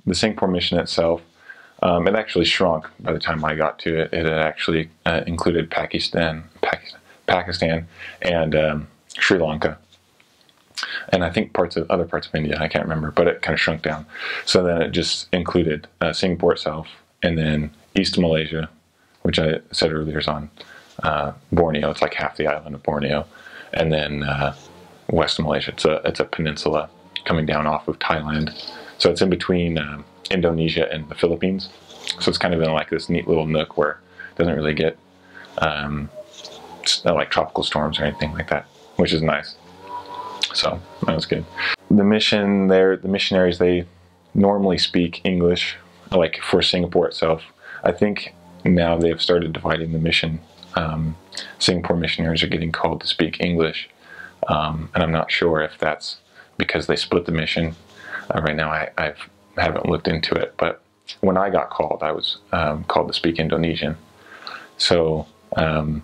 the Singapore mission itself, it actually shrunk by the time I got to it. It had actually included Pakistan, and Sri Lanka, and I think other parts of India. I can't remember, but it kind of shrunk down. So then it just included Singapore itself, and then East Malaysia, which I said earlier is on Borneo. It's like half the island of Borneo, and then West Malaysia. It's a peninsula coming down off of Thailand. So it's in between Indonesia and the Philippines. So it's kind of in like this neat little nook where it doesn't really get like tropical storms or anything like that, which is nice. So that was good. The mission there, the missionaries, they normally speak English, like for Singapore itself. I think now they've started dividing the mission. Singapore missionaries are getting called to speak English, and I'm not sure if that's because they split the mission. Right now I haven't looked into it, but when I got called, I was called to speak Indonesian. So, and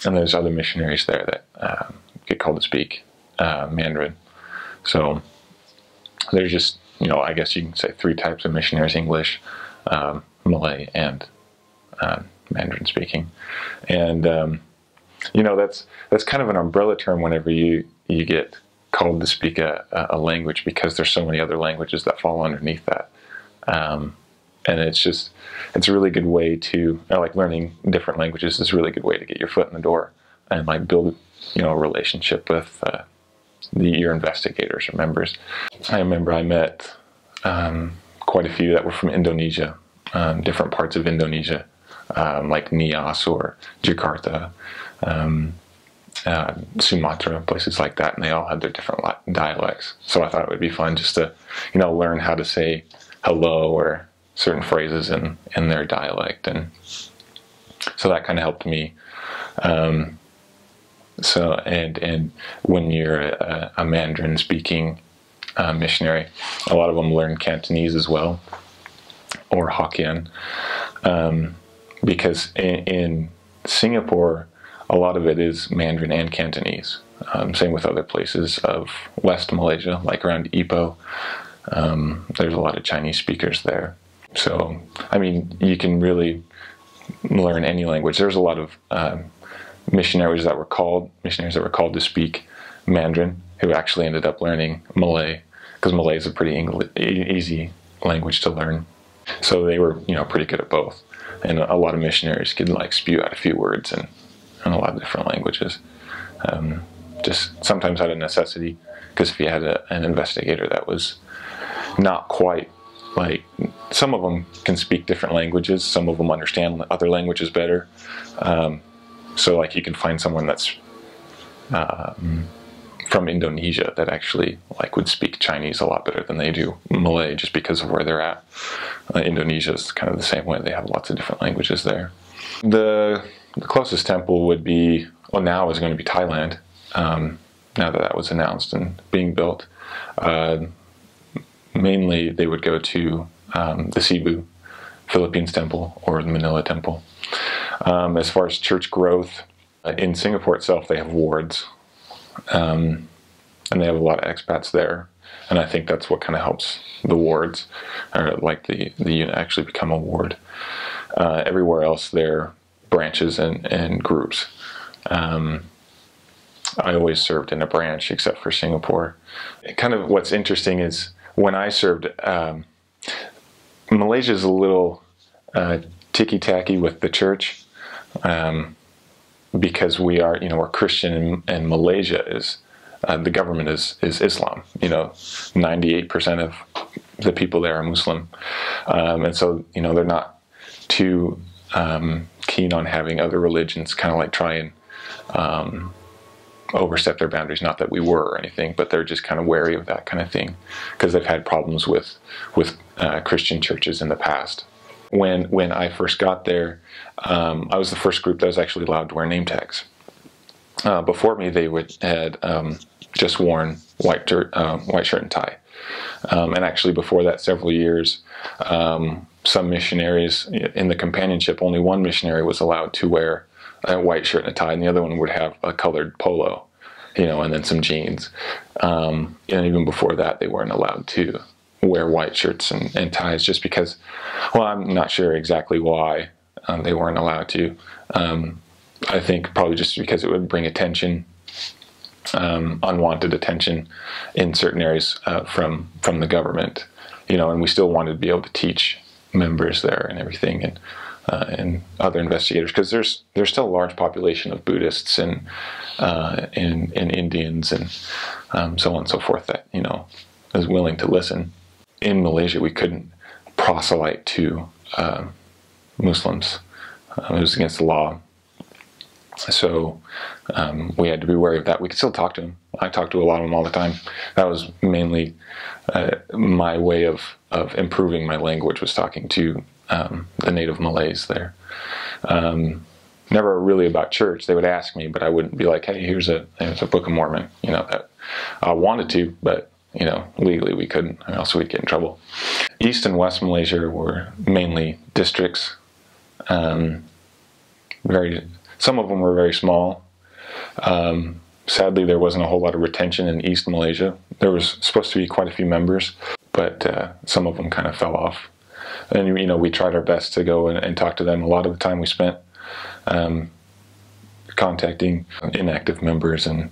there's other missionaries there that get called to speak Mandarin. So there's just, I guess you can say 3 types of missionaries: English, Malay, and Mandarin speaking. And that's kind of an umbrella term whenever you get called to speak a language, because there's so many other languages that fall underneath that. And it's a really good way to, like, learning different languages is a really good way to get your foot in the door and like build a relationship with your investigators or members. I remember I met quite a few that were from Indonesia, different parts of Indonesia, like Nias or Jakarta, Sumatra, places like that, and they all had their different dialects. So I thought it would be fun just to, learn how to say hello or certain phrases in their dialect, and so that kind of helped me. So and when you're a Mandarin speaking missionary, a lot of them learn Cantonese as well, or Hokkien, because in Singapore, a lot of it is Mandarin and Cantonese. Same with other places of West Malaysia, like around Ipoh. There's a lot of Chinese speakers there. So, I mean, you can really learn any language. There's a lot of missionaries that were called to speak Mandarin who actually ended up learning Malay, because Malay is a pretty easy language to learn. So they were, pretty good at both. And a lot of missionaries could like spew out a few words in a lot of different languages. Just sometimes out of necessity, because if you had an investigator that was not quite, like, some of them can speak different languages, some of them understand other languages better. So like you can find someone that's from Indonesia that actually like would speak Chinese a lot better than they do Malay, just because of where they're at. Indonesia is kind of the same way. They have lots of different languages there. The closest temple would be, well, now is going to be Thailand, now that was announced and being built. Mainly they would go to the Cebu, Philippines temple, or the Manila temple. As far as church growth, in Singapore itself they have wards, and they have a lot of expats there, and I think that's what kind of helps the wards, or like the unit actually become a ward. Everywhere else they're branches and groups. I always served in a branch except for Singapore. Kind of what's interesting is when I served, Malaysia is a little ticky-tacky with the church, because we're Christian, and Malaysia is, the government is Islam. 98% of the people there are Muslim, and so they're not too keen on having other religions kind of like try and overstep their boundaries. Not that we were or anything, but they're just kind of wary of that kind of thing, because they've had problems with Christian churches in the past. When I first got there, I was the first group that was actually allowed to wear name tags. Before me, they had just worn white shirt and tie. And actually before that, several years, some missionaries in the companionship, only one missionary was allowed to wear a white shirt and a tie, and the other one would have a colored polo, and then some jeans. And even before that, they weren't allowed to wear white shirts and ties, just because, well, I'm not sure exactly why they weren't allowed to. I think probably just because it would bring attention, unwanted attention in certain areas from the government, and we still wanted to be able to teach members there and everything, and other investigators, because there's still a large population of Buddhists and Indians and so on and so forth that is willing to listen. In Malaysia, we couldn't proselyte to Muslims. It was against the law. So we had to be wary of that. We could still talk to them. I talked to a lot of them all the time. That was mainly my way of improving my language, was talking to the native Malays there. Never really about church. They would ask me, but I wouldn't be like, hey, here's a Book of Mormon. That I wanted to, but legally we couldn't, or else we'd get in trouble. East and West Malaysia were mainly districts. Some of them were very small. Sadly, there wasn't a whole lot of retention in East Malaysia. There was supposed to be quite a few members, but some of them kind of fell off. And we tried our best to go and talk to them. A lot of the time we spent contacting inactive members and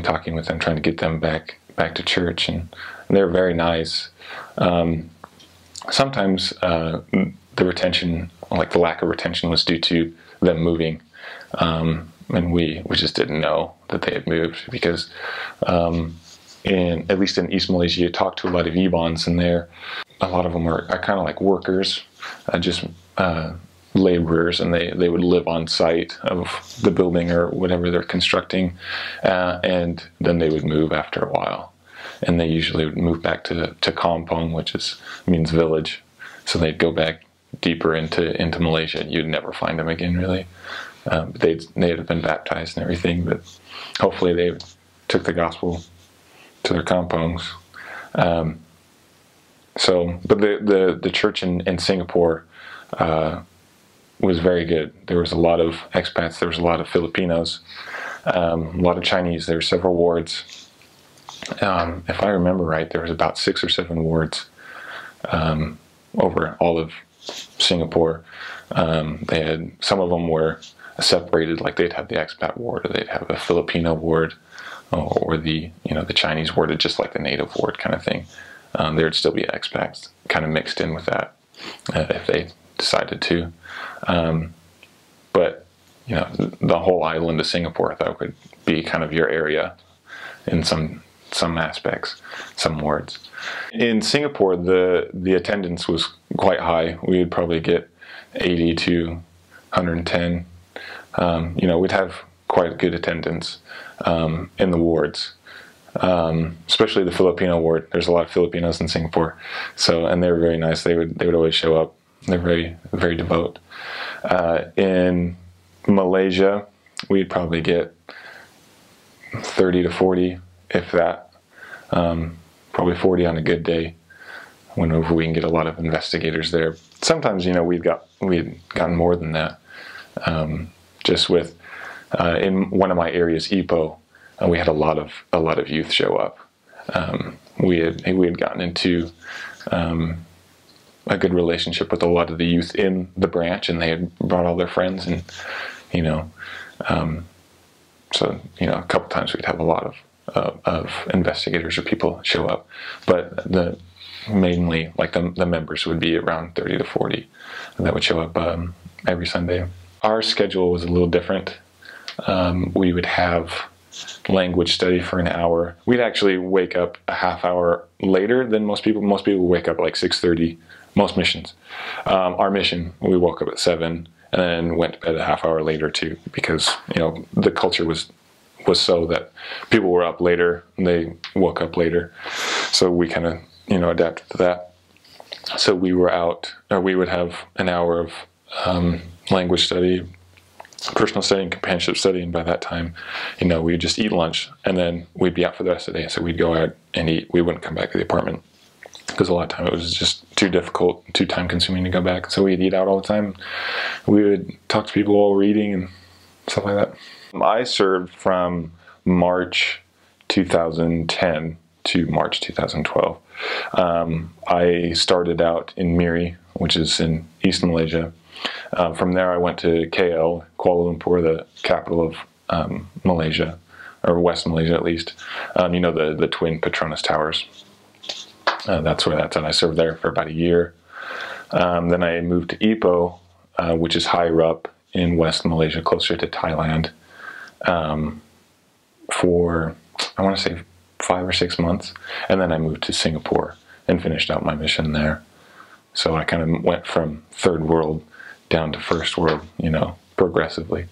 talking with them, trying to get them back to church, and they're very nice. Sometimes the retention, like the lack of retention, was due to them moving, and we just didn't know that they had moved, because at least in East Malaysia, you talk to a lot of Ibans, and a lot of them are kind of like workers, just laborers, and they would live on site of the building or whatever they're constructing, and then they would move after a while, and they usually would move back to kampong, which means village. So they'd go back deeper into Malaysia. You'd never find them again, really. They'd have been baptized and everything, but hopefully they took the gospel to their kampongs. But the church in Singapore was very good. There was a lot of expats. There was a lot of Filipinos, a lot of Chinese. There were several wards. If I remember right, there was about 6 or 7 wards over all of Singapore. Some of them were separated, like they'd have the expat ward, or they'd have a Filipino ward, or the Chinese ward, just like the native ward kind of thing. There would still be expats kind of mixed in with that if they decided to. But the whole island of Singapore, I thought, could be kind of your area in some aspects, some wards. In Singapore, the attendance was quite high. We would probably get 80 to 110. We'd have quite good attendance in the wards, especially the Filipino ward. There's a lot of Filipinos in Singapore, and they were very nice. They would always show up. They're very, very devout. In Malaysia, we'd probably get 30 to 40, if that. Probably 40 on a good day, whenever we can get a lot of investigators there. Sometimes, we'd gotten more than that. Just with in one of my areas, Ipoh, we had a lot of youth show up. We had gotten into a good relationship with a lot of the youth in the branch, and they had brought all their friends, and so a couple times we'd have a lot of investigators or people show up, but mainly like the members would be around 30 to 40, and that would show up every Sunday. Our schedule was a little different. We would have language study for an hour. We'd actually wake up a half hour later than most people. Most people wake up at like 6:30. Most missions. Our mission, we woke up at 7 and then went to bed a half hour later too, because the culture was so that people were up later and they woke up later. So we kind of adapted to that. So we would have an hour of language study, personal study, and companionship study, and by that time, we'd just eat lunch, and then we'd be out for the rest of the day. So we'd go out and eat. We wouldn't come back to the apartment, because a lot of time it was just too difficult, too time consuming to go back. So we'd eat out all the time. We would talk to people while we're eating and stuff like that. I served from March 2010 to March 2012. I started out in Miri, which is in East Malaysia. From there, I went to KL, Kuala Lumpur, the capital of Malaysia, or West Malaysia at least. You know, the twin Petronas Towers. That's where that's at. I served there for about a year. Then I moved to Ipoh, which is higher up in West Malaysia, closer to Thailand, for, I want to say, 5 or 6 months. And then I moved to Singapore and finished out my mission there. So I kind of went from third world down to first world, you know, progressively.